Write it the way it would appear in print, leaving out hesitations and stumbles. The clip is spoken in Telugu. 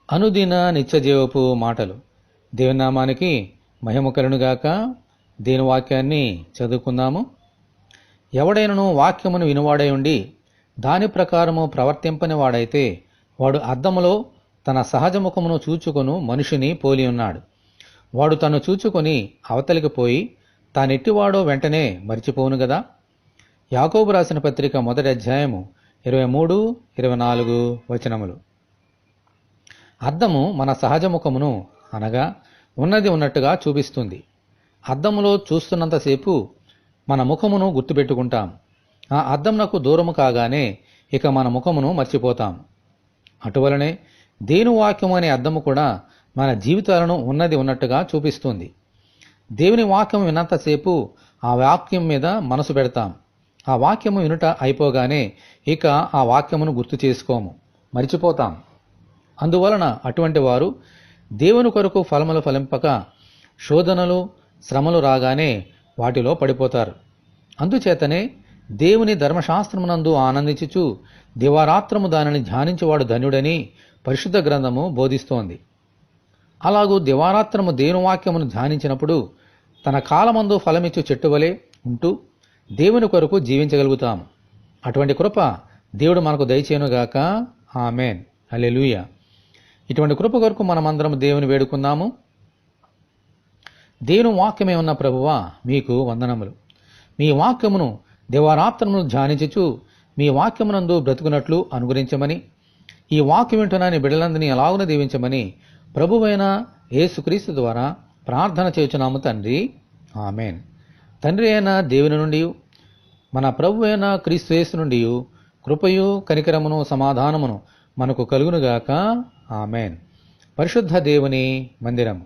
అనుదిన నిత్యజీవపు మాటలు. దేవుని నామానికి మహిమ కలుగునుగాక. దేని వాక్యాన్ని చదువుకుందాము. ఎవడైనను వాక్యమును వినువాడై ఉండి దాని ప్రకారము ప్రవర్తింపని వాడైతే వాడు అద్దములో తన సహజముఖమును చూచుకొను మనిషిని పోలి ఉన్నాడు. వాడు తను చూచుకొని అవతలికి పోయి తానెట్టివాడో వెంటనే మరిచిపోవును గదా. యాకోబు రాసిన పత్రిక 1వ అధ్యాయము 23, 24 వచనములు. అద్దము మన సహజముఖమును అనగా ఉన్నది ఉన్నట్టుగా చూపిస్తుంది. అద్దములో చూస్తున్నంతసేపు మన ముఖమును గుర్తుపెట్టుకుంటాం. ఆ అద్దంనకు దూరము కాగానే ఇక మన ముఖమును మర్చిపోతాం. అటువలనే దేవుని వాక్యము అనే అద్దము కూడా మన జీవితాలను ఉన్నది ఉన్నట్టుగా చూపిస్తుంది. దేవుని వాక్యం విన్నంతసేపు ఆ వాక్యం మీద మనసు పెడతాం. ఆ వాక్యము వినుట అయిపోగానే ఇక ఆ వాక్యమును గుర్తు చేసుకోము, మరిచిపోతాం. అందువలన అటువంటి వారు దేవుని కొరకు ఫలములు ఫలింపక శోధనలు శ్రమలు రాగానే వాటిలో పడిపోతారు. అందుచేతనే దేవుని ధర్మశాస్త్రమునందు ఆనందించుచు దివారాత్రము దానిని ధ్యానించువాడు ధన్యుడని పరిశుద్ధ గ్రంథము బోధిస్తోంది. అలాగూ దివారాత్రము దేవుని వాక్యమును ధ్యానించినప్పుడు తన కాలమందు ఫలమిచ్చు చెట్టువలే ఉంటూ దేవుని కొరకు జీవించగలుగుతాము. అటువంటి కృప దేవుడు మనకు దయచేయునుగాక. ఆమేన్. హల్లెలూయా. ఇటువంటి కృప కొరకు మనమందరం దేవుని వేడుకుందాము. దేవుని వాక్యమే ఉన్న ప్రభువా, మీకు వందనములు. మీ వాక్యమును దివారాత్రమును ధ్యానించుచు మీ వాక్యమునందు బ్రతుకున్నట్లు అనుగ్రహించమని, ఈ వాక్యం వింటున్నాని బిడ్డలందరినీ ఎలాగున దీవించమని ప్రభువైన యేసుక్రీస్తు ద్వారా ప్రార్థన చేయుచున్నాము తండ్రి. ఆమేన్. తండ్రి అయిన దేవుని నుండి మన ప్రభువైన క్రీస్తు యేసు నుండి కృపయు కనికరమును సమాధానమును మనకు కలుగునుగాక. ఆమేన్. పరిశుద్ధ దేవుని మందిరము.